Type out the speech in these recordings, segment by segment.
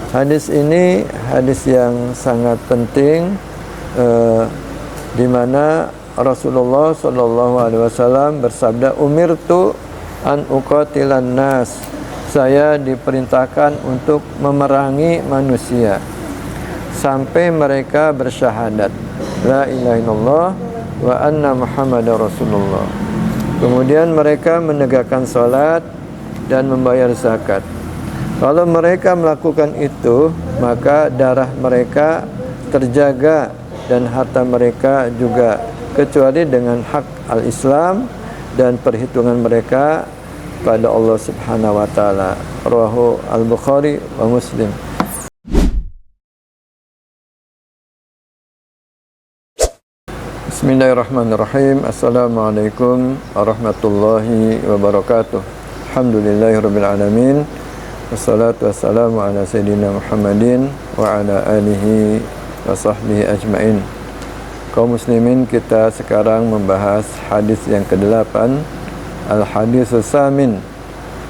Hadis ini hadis yang sangat penting, di mana Rasulullah SAW bersabda, umirtu an uqatilan nas, saya diperintahkan untuk memerangi manusia sampai mereka bersyahadat la ilaha illallah wa anna muhammadar rasulullah. Kemudian mereka menegakkan salat dan membayar zakat. Kalau mereka melakukan itu, maka darah mereka terjaga dan harta mereka juga, kecuali dengan hak al-Islam dan perhitungan mereka pada Allah Subhanahu wa taala. Rawahu al-Bukhari wa Muslim. Bismillahirrahmanirrahim. Assalamualaikum warahmatullahi wabarakatuh. Alhamdulillahirabbil alamin. Wassalatu wassalamu ala sayyidina Muhammadin wa ala alihi wa sahbihi ajmain. Kaum muslimin, kita sekarang membahas hadis yang ke-8, al-haditsus samin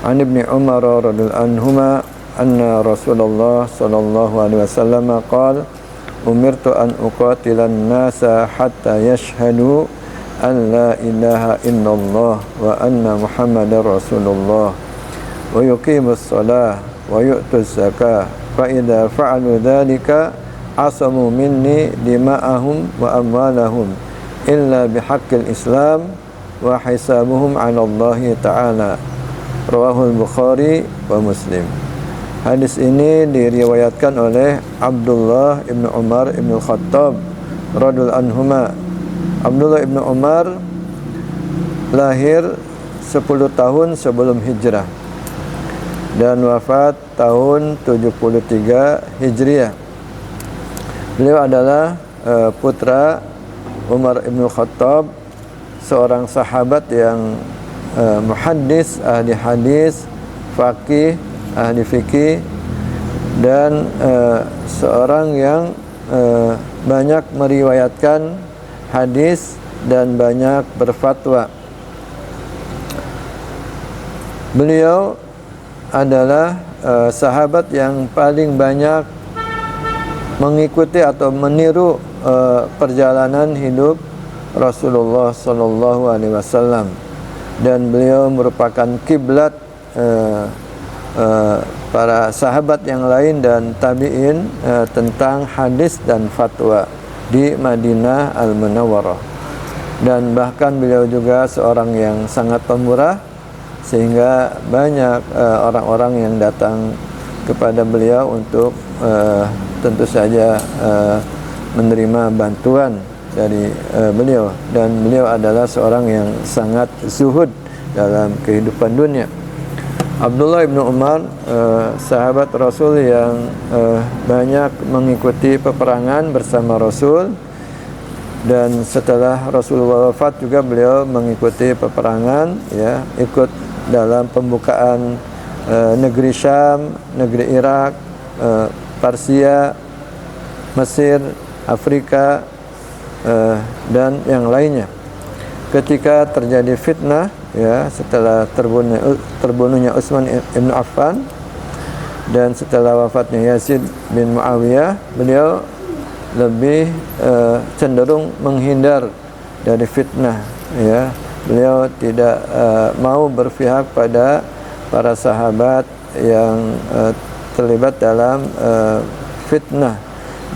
an Ibnu Umar radhiyallahu anhuma anna Rasulullah sallallahu alaihi wasallam qala umirtu an uqatilan nasa hatta yashhadu an la ilaha illallah wa anna muhammadar rasulullah wa yuqimus shalah wa yu'tuz zakah fa idza fa'alu dzalika asamu minni dima'ahum wa amwalahum illa bihaqqil islam wa hisabuhum 'ala Allah ta'ala. Rawahul Bukhari wa Muslim. Hadis ini diriwayatkan oleh Abdullah ibn Umar ibn Khattab radhiyallahu anhuma. Abdullah ibn Umar lahir 10 tahun sebelum hijrah dan wafat tahun 73 Hijriah. Beliau adalah putra Umar ibn Khattab, seorang sahabat yang muhaddis, ahli hadis, faqih, ahli fikih, dan seorang yang banyak meriwayatkan hadis dan banyak berfatwa. Beliau adalah sahabat yang paling banyak mengikuti atau meniru perjalanan hidup Rasulullah sallallahu alaihi wasallam, dan beliau merupakan kiblat para sahabat yang lain dan tabi'in tentang hadis dan fatwa di Madinah Al-Munawwarah. Dan bahkan beliau juga seorang yang sangat pemurah, sehingga banyak orang-orang yang datang kepada beliau untuk tentu saja menerima bantuan dari beliau. Dan beliau adalah seorang yang sangat zuhud dalam kehidupan dunia. Abdullah ibn Umar, sahabat Rasul yang banyak mengikuti peperangan bersama Rasul, dan setelah Rasulullah wafat juga beliau mengikuti peperangan, ya, ikut dalam pembukaan negeri Syam, negeri Irak, Persia, Mesir, Afrika, dan yang lainnya. Ketika terjadi fitnah, ya, setelah terbunuhnya Utsman ibn Affan dan setelah wafatnya Yazid bin Muawiyah, beliau lebih cenderung menghindar dari fitnah, ya. Beliau tidak mau berpihak pada para sahabat yang terlibat dalam fitnah,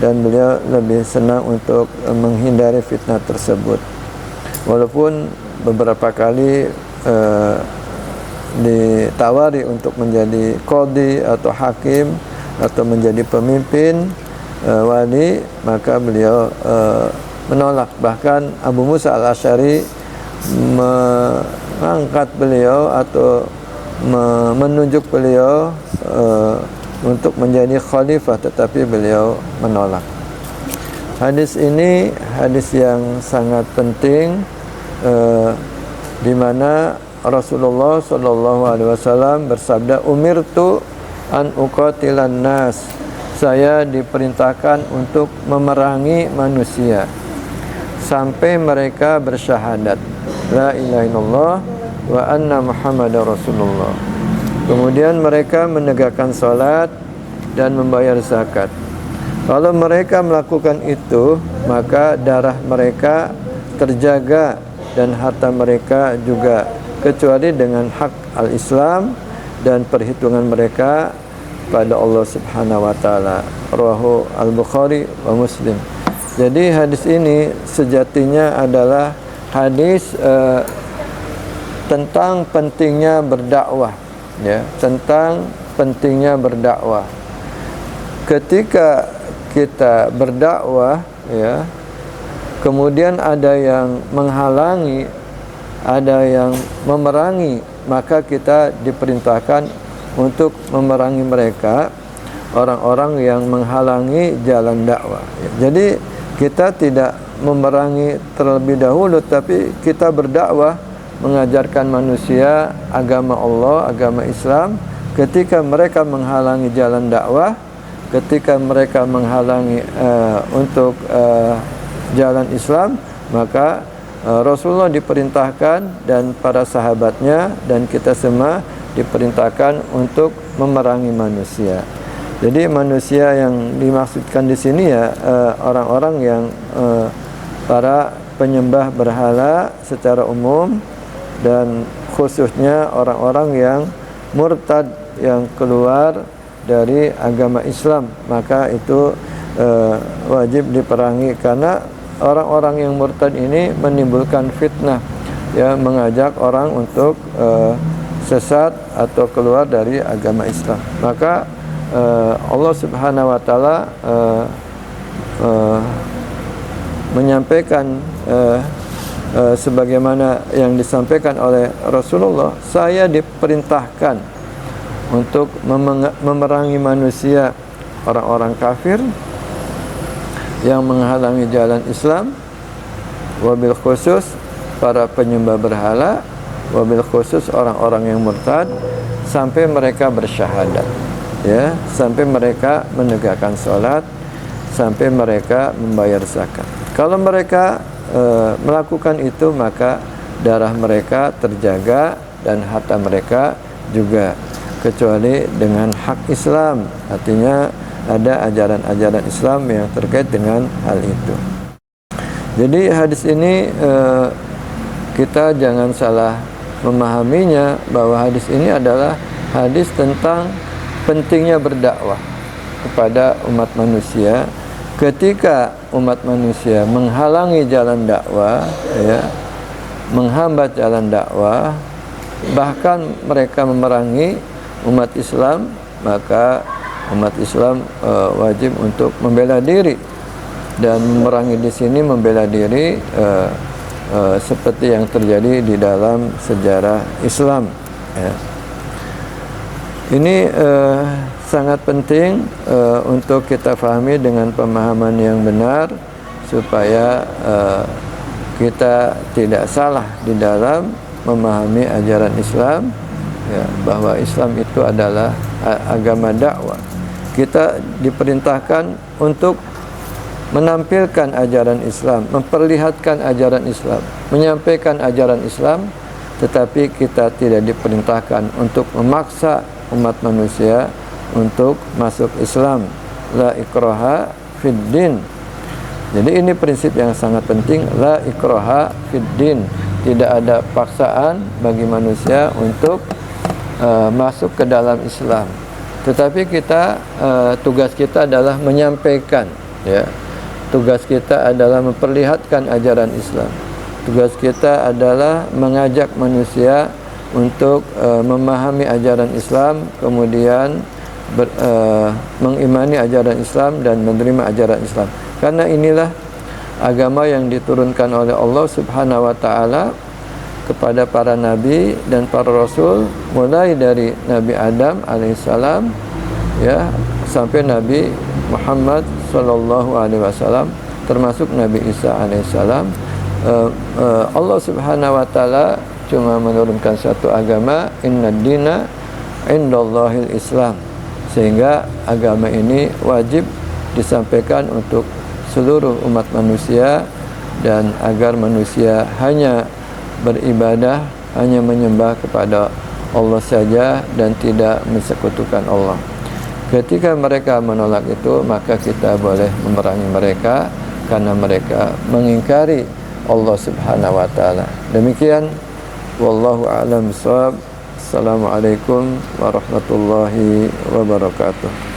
dan beliau lebih senang untuk menghindari fitnah tersebut. Walaupun beberapa kali ditawari untuk menjadi qadhi atau hakim atau menjadi pemimpin wali, maka beliau menolak. Bahkan Abu Musa al-Asy'ari mengangkat beliau atau menunjuk beliau untuk menjadi khalifah, tetapi beliau menolak. Hadis ini hadis yang sangat penting, di mana Rasulullah SAW bersabda, umirtu an uqatilan nas, saya diperintahkan untuk memerangi manusia sampai mereka bersyahadat la ilaha illallah wa anna muhammadar rasulullah. Kemudian mereka menegakkan salat dan membayar zakat. Kalau mereka melakukan itu, maka darah mereka terjaga dan harta mereka juga, kecuali dengan hak al-Islam dan perhitungan mereka pada Allah Subhanahu wa taala. Rawahu Al-Bukhari wa Muslim. Jadi hadis ini sejatinya adalah hadis tentang pentingnya berdakwah, ya, tentang pentingnya berdakwah. Ketika kita berdakwah, ya, kemudian ada yang menghalangi, ada yang memerangi, maka kita diperintahkan untuk memerangi mereka, orang-orang yang menghalangi jalan dakwah. Jadi kita tidak memerangi terlebih dahulu, tapi kita berdakwah, mengajarkan manusia agama Allah, agama Islam. Ketika mereka menghalangi jalan dakwah, ketika mereka menghalangi untuk jalan Islam, maka Rasulullah diperintahkan dan para sahabatnya dan kita semua diperintahkan untuk memerangi manusia. Jadi manusia yang dimaksudkan di sini ya orang-orang yang para penyembah berhala secara umum, dan khususnya orang-orang yang murtad, yang keluar dari agama Islam, maka itu wajib diperangi, karena orang-orang yang murtad ini menimbulkan fitnah, ya, mengajak orang untuk sesat atau keluar dari agama Islam. Maka Allah Subhanahu wa taala menyampaikan sebagaimana yang disampaikan oleh Rasulullah, saya diperintahkan untuk memerangi manusia, orang-orang kafir yang menghalangi jalan Islam, wabil khusus para penyembah berhala, wabil khusus orang-orang yang murtad, sampai mereka bersyahadat, ya, sampai mereka menegakkan sholat, sampai mereka membayar zakat. Kalau mereka melakukan itu, maka darah mereka terjaga dan harta mereka juga, kecuali dengan hak Islam, artinya ada ajaran-ajaran Islam yang terkait dengan hal itu. Jadi hadis ini kita jangan salah memahaminya, bahwa hadis ini adalah hadis tentang pentingnya berdakwah kepada umat manusia. Ketika umat manusia menghalangi jalan dakwah, ya, menghambat jalan dakwah, bahkan mereka memerangi umat Islam, maka umat Islam wajib untuk membela diri, dan memerangi di sini membela diri seperti yang terjadi di dalam sejarah Islam, ya. Ini sangat penting untuk kita fahami dengan pemahaman yang benar, supaya kita tidak salah di dalam memahami ajaran Islam, ya, bahwa Islam itu adalah agama dakwah. Kita diperintahkan untuk menampilkan ajaran Islam, memperlihatkan ajaran Islam, menyampaikan ajaran Islam, tetapi kita tidak diperintahkan untuk memaksa umat manusia untuk masuk Islam. La ikraha fid din. Jadi ini prinsip yang sangat penting, la ikraha fid din. Tidak ada paksaan bagi manusia untuk masuk ke dalam Islam. Tetapi kita tugas kita adalah menyampaikan, ya. Tugas kita adalah memperlihatkan ajaran Islam. Tugas kita adalah mengajak manusia untuk memahami ajaran Islam, kemudian mengimani ajaran Islam dan menerima ajaran Islam. Karena inilah agama yang diturunkan oleh Allah Subhanahu wa taala kepada para nabi dan para rasul, mulai dari Nabi Adam alaihissalam, ya, sampai Nabi Muhammad sallallahu alaihi wasallam, termasuk Nabi Isa alaihissalam. Allah Subhanahu wa taala cuma menurunkan satu agama, innad dina indallahil Islam, sehingga agama ini wajib disampaikan untuk seluruh umat manusia, dan agar manusia hanya beribadah, hanya menyembah kepada Allah saja dan tidak mensekutukan Allah. Ketika mereka menolak itu, maka kita boleh memerangi mereka karena mereka mengingkari Allah Subhanahu wa taala. Demikian, wallahu a'lam bishawab. Assalamualaikum warahmatullahi wabarakatuh.